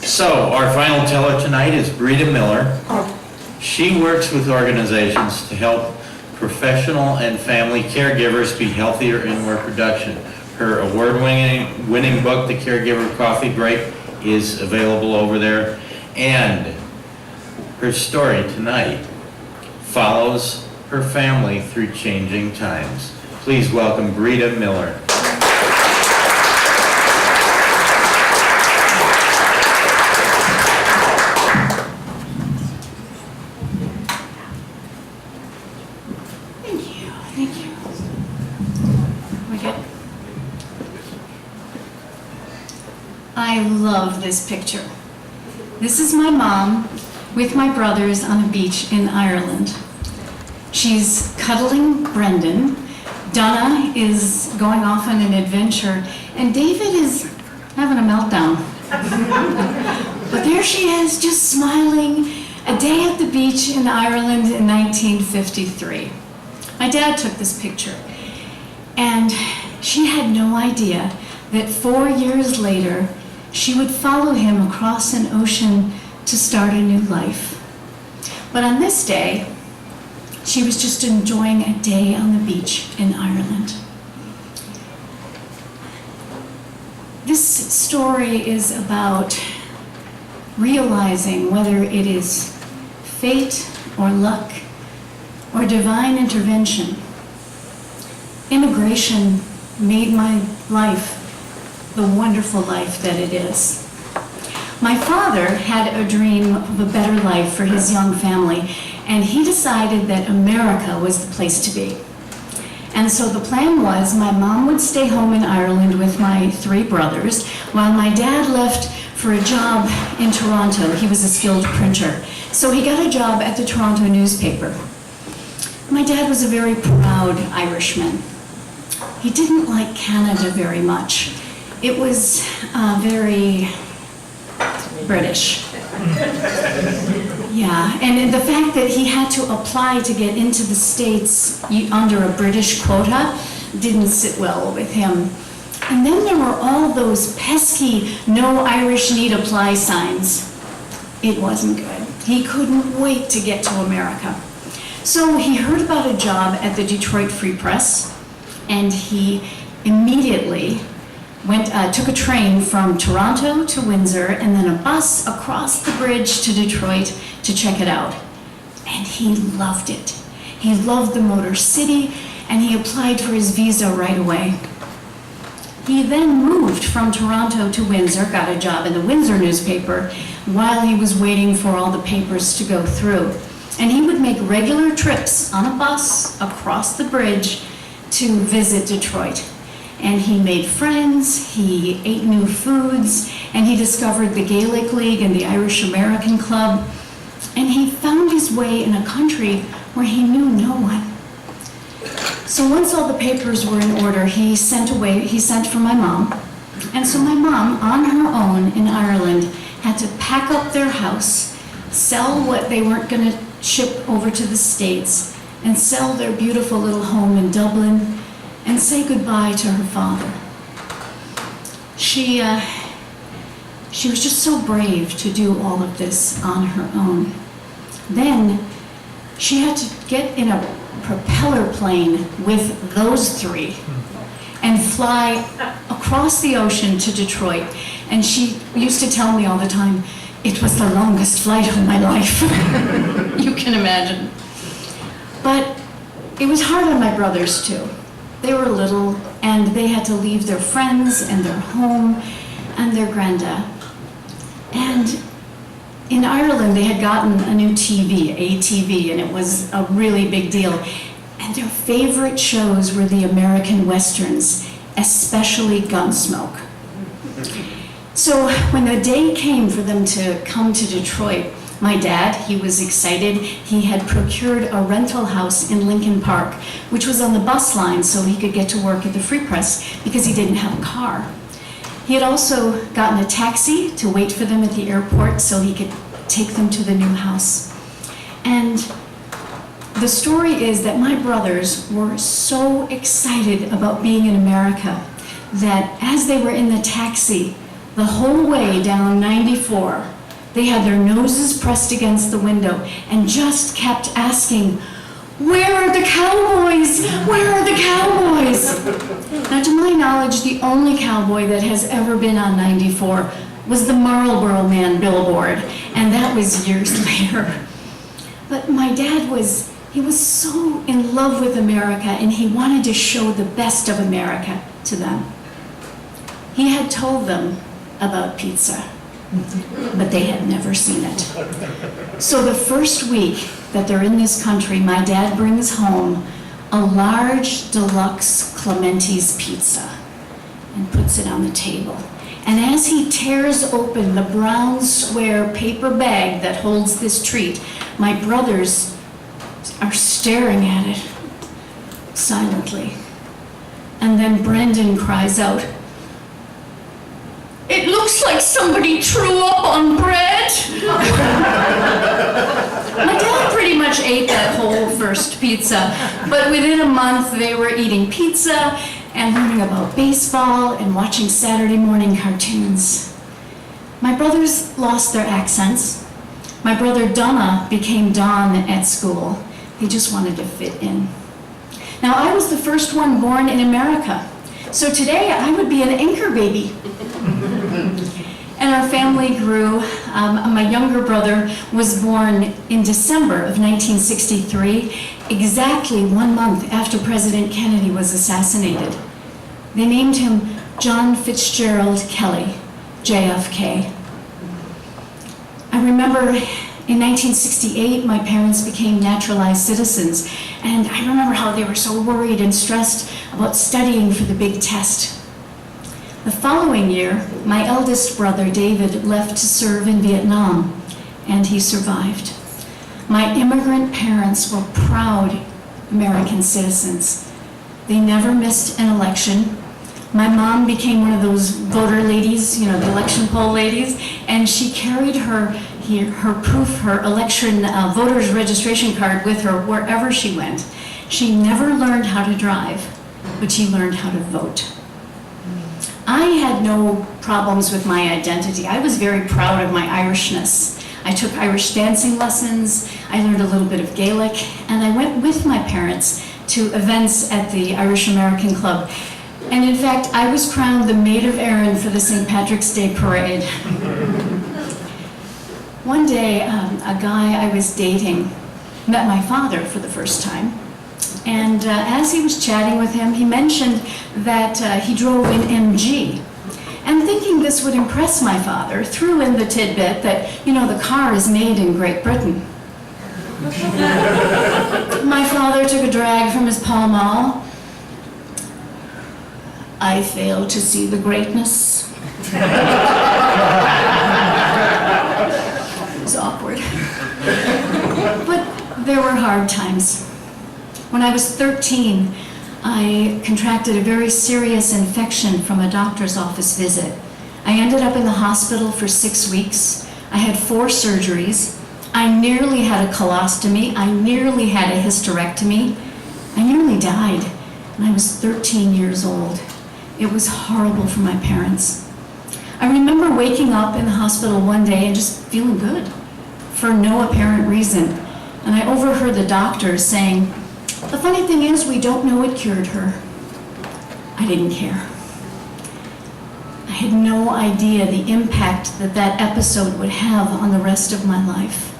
So, our final teller tonight is Breeda Miller. She works with organizations to help professional and family caregivers be healthier in more production. Her award-winning book, The Caregiver Coffee Break, is available over there. And her story tonight follows her family through changing times. Please welcome Breeda Miller. I love this picture. This is my mom with my brothers on a beach in Ireland. She's cuddling Brendan. Donna is going off on an adventure, and David is having a meltdown. But there she is, just smiling, a day at the beach in Ireland in 1953. My dad took this picture, and she had no idea that 4 years later, she would follow him across an ocean to start a new life. But on this day, she was just enjoying a day on the beach in Ireland. This story is about realizing whether it is fate or luck or divine intervention. Immigration made my life the wonderful life that it is. My father had a dream of a better life for his young family, and he decided that America was the place to be. And so the plan was my mom would stay home in Ireland with my 3 brothers, while my dad left for a job in Toronto. He was a skilled printer. So he got a job at the Toronto newspaper. My dad was a very proud Irishman. He didn't like Canada very much. It was very British. Yeah, and the fact that he had to apply to get into the States under a British quota didn't sit well with him. And then there were all those pesky "No Irish Need Apply" signs. It wasn't good. He couldn't wait to get to America. So he heard about a job at the Detroit Free Press, and he immediately took a train from Toronto to Windsor and then a bus across the bridge to Detroit to check it out. And he loved it. He loved the Motor City, and he applied for his visa right away. He then moved from Toronto to Windsor, got a job in the Windsor newspaper while he was waiting for all the papers to go through. And he would make regular trips on a bus across the bridge to visit Detroit. And he made friends, he ate new foods, and he discovered the Gaelic League and the Irish American Club. And he found his way in a country where he knew no one. So once all the papers were in order, he sent for my mom. And so my mom, on her own in Ireland, had to pack up their house, sell what they weren't going to ship over to the States, and sell their beautiful little home in Dublin, and say goodbye to her father. She was just so brave to do all of this on her own. Then she had to get in a propeller plane with those 3 and fly across the ocean to Detroit. And she used to tell me all the time, it was the longest flight of my life. You can imagine. But it was hard on my brothers too. They were little, and they had to leave their friends and their home and their granddad. And in Ireland, they had gotten a new TV, ATV, and it was a really big deal. And their favorite shows were the American Westerns, especially Gunsmoke. So when the day came for them to come to Detroit, my dad, he was excited. He had procured a rental house in Lincoln Park, which was on the bus line so he could get to work at the Free Press because he didn't have a car. He had also gotten a taxi to wait for them at the airport so he could take them to the new house. And the story is that my brothers were so excited about being in America that as they were in the taxi, The whole way down 94, they had their noses pressed against the window and just kept asking, "Where are the cowboys? Where are the cowboys?" Now, to my knowledge, the only cowboy that has ever been on 94 was the Marlboro Man billboard, and that was years later. But my dad he was so in love with America, and he wanted to show the best of America to them. He had told them about pizza, but they had never seen it. So the first week that they're in this country, my dad brings home a large deluxe Clementi's pizza and puts it on the table. And as he tears open the brown square paper bag that holds this treat, my brothers are staring at it silently. And then Brendan cries out, "It looks like somebody threw up on bread." My dad pretty much ate that whole first pizza, but within a month they were eating pizza and learning about baseball and watching Saturday morning cartoons. My brothers lost their accents. My brother Donna became Don at school. He just wanted to fit in. Now, I was the first one born in America, so today I would be an anchor baby. And our family grew. My younger brother was born in December of 1963, exactly 1 month after President Kennedy was assassinated. They named him John Fitzgerald Kelly, JFK. I remember in 1968, my parents became naturalized citizens, and I remember how they were so worried and stressed about studying for the big test. The following year, my eldest brother, David, left to serve in Vietnam, and he survived. My immigrant parents were proud American citizens. They never missed an election. My mom became one of those voter ladies, the election poll ladies, and she carried her proof, her election voter's registration card with her wherever she went. She never learned how to drive, but she learned how to vote. I had no problems with my identity. I was very proud of my Irishness. I took Irish dancing lessons, I learned a little bit of Gaelic, and I went with my parents to events at the Irish American Club. And in fact, I was crowned the Maid of Erin for the St. Patrick's Day Parade. One day, a guy I was dating met my father for the first time. And as he was chatting with him, he mentioned that he drove an MG. And thinking this would impress my father, threw in the tidbit that, the car is made in Great Britain. My father took a drag from his Pall Mall. I fail to see the greatness. It was awkward. But there were hard times. When I was 13, I contracted a very serious infection from a doctor's office visit. I ended up in the hospital for 6 weeks. I had 4 surgeries. I nearly had a colostomy. I nearly had a hysterectomy. I nearly died, and I was 13 years old. It was horrible for my parents. I remember waking up in the hospital one day and just feeling good for no apparent reason. And I overheard the doctor saying, "The funny thing is, we don't know what cured her." I didn't care. I had no idea the impact that episode would have on the rest of my life.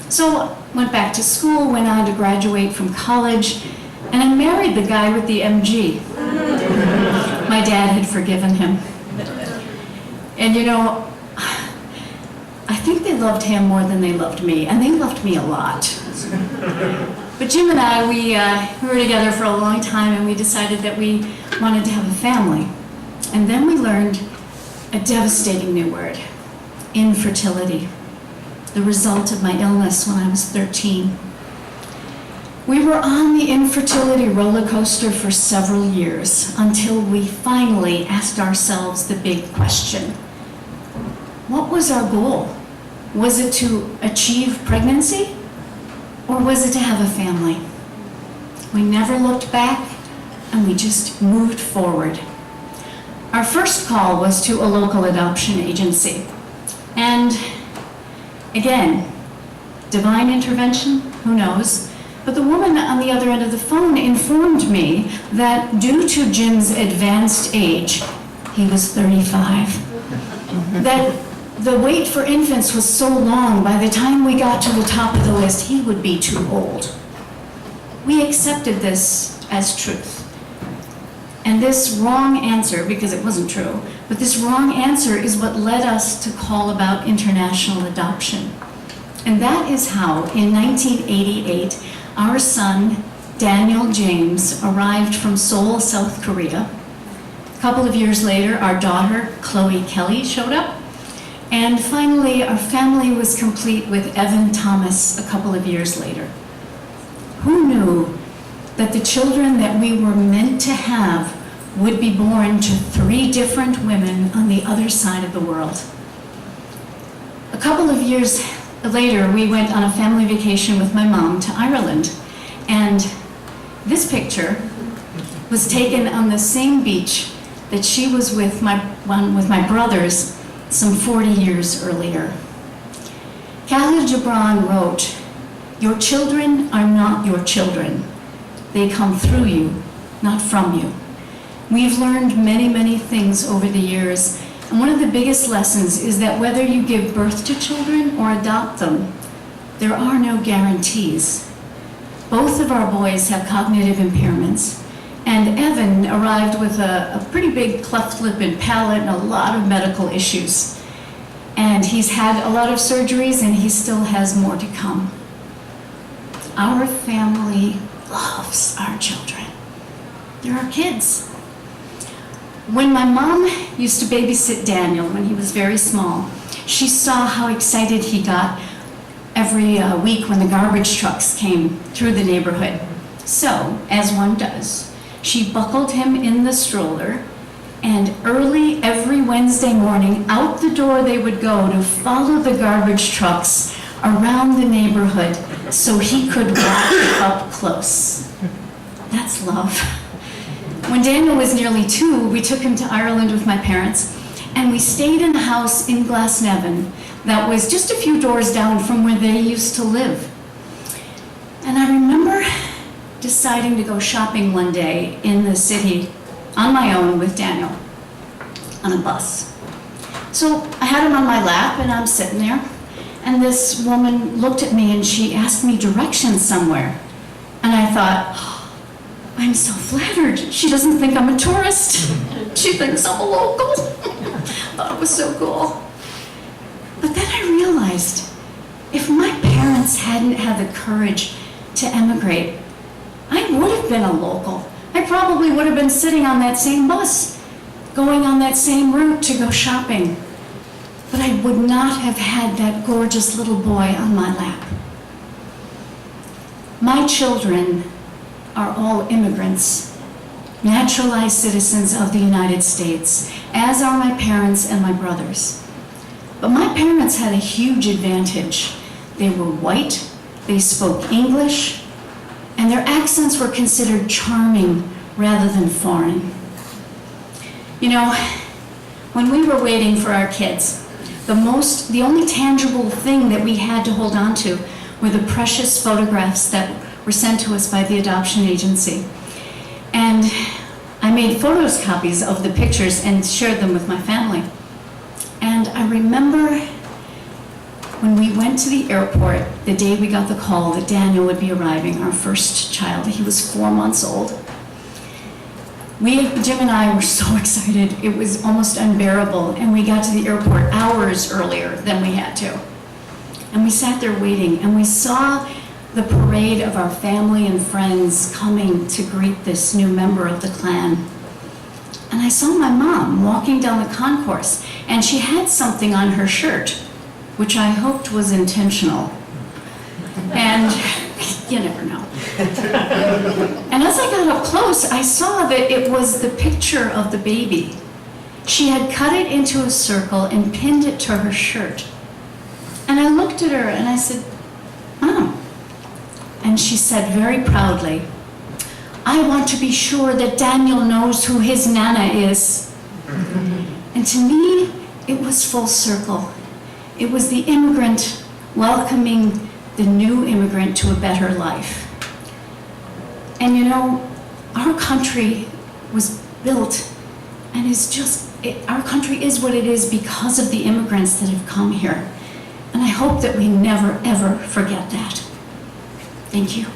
So went back to school, went on to graduate from college, and I married the guy with the MG. My dad had forgiven him. And I think they loved him more than they loved me, and they loved me a lot. But Jim and I, we were together for a long time, and we decided that we wanted to have a family. And then we learned a devastating new word, infertility, the result of my illness when I was 13. We were on the infertility roller coaster for several years until we finally asked ourselves the big question. What was our goal? Was it to achieve pregnancy, or was it to have a family? We never looked back, and we just moved forward. Our first call was to a local adoption agency. And again, divine intervention, who knows? But the woman on the other end of the phone informed me that due to Jim's advanced age, he was 35, that the wait for infants was so long, by the time we got to the top of the list, he would be too old. We accepted this as truth. And this wrong answer, because it wasn't true, but this wrong answer is what led us to call about international adoption. And that is how, in 1988, our son, Daniel James, arrived from Seoul, South Korea. A couple of years later, our daughter, Chloe Kelly, showed up. And finally, our family was complete with Evan Thomas a couple of years later. Who knew that the children that we were meant to have would be born to 3 different women on the other side of the world? A couple of years later, we went on a family vacation with my mom to Ireland. And this picture was taken on the same beach that she was with my brothers some 40 years earlier. Khalil Gibran wrote, "Your children are not your children. They come through you, not from you." We've learned many, many things over the years, and one of the biggest lessons is that whether you give birth to children or adopt them, there are no guarantees. Both of our boys have cognitive impairments, and Evan arrived with a pretty big cleft lip and palate and a lot of medical issues. And he's had a lot of surgeries, and he still has more to come. Our family loves our children. They're our kids. When my mom used to babysit Daniel when he was very small, she saw how excited he got every week when the garbage trucks came through the neighborhood. So, as one does, she buckled him in the stroller, and early every Wednesday morning, out the door they would go to follow the garbage trucks around the neighborhood so he could walk up close. That's love. When Daniel was nearly 2, we took him to Ireland with my parents, and we stayed in a house in Glasnevin that was just a few doors down from where they used to live. And I remember deciding to go shopping one day in the city on my own with Daniel on a bus. So I had him on my lap, and I'm sitting there, and this woman looked at me and she asked me directions somewhere. And I thought, oh, I'm so flattered. She doesn't think I'm a tourist. She thinks I'm a local. Thought it was so cool. But then I realized, if my parents hadn't had the courage to emigrate, I would have been a local. I probably would have been sitting on that same bus, going on that same route to go shopping. But I would not have had that gorgeous little boy on my lap. My children are all immigrants, naturalized citizens of the United States, as are my parents and my brothers. But my parents had a huge advantage. They were white, they spoke English, and their accents were considered charming rather than foreign. You know, when we were waiting for our kids, the only tangible thing that we had to hold on to were the precious photographs that were sent to us by the adoption agency. And I made photocopies of the pictures and shared them with my family. And I remember when we went to the airport, the day we got the call that Daniel would be arriving, our first child. He was 4 months old. Jim and I were so excited, it was almost unbearable, and we got to the airport hours earlier than we had to. And we sat there waiting, and we saw the parade of our family and friends coming to greet this new member of the clan. And I saw my mom walking down the concourse, and she had something on her shirt, which I hoped was intentional. And you never know. And as I got up close, I saw that it was the picture of the baby. She had cut it into a circle and pinned it to her shirt. And I looked at her and I said, "Mom." And she said very proudly, "I want to be sure that Daniel knows who his Nana is." And to me, it was full circle. It was the immigrant welcoming the new immigrant to a better life. And you know, our country was built and is just, our country is what it is because of the immigrants that have come here. And I hope that we never, ever forget that. Thank you.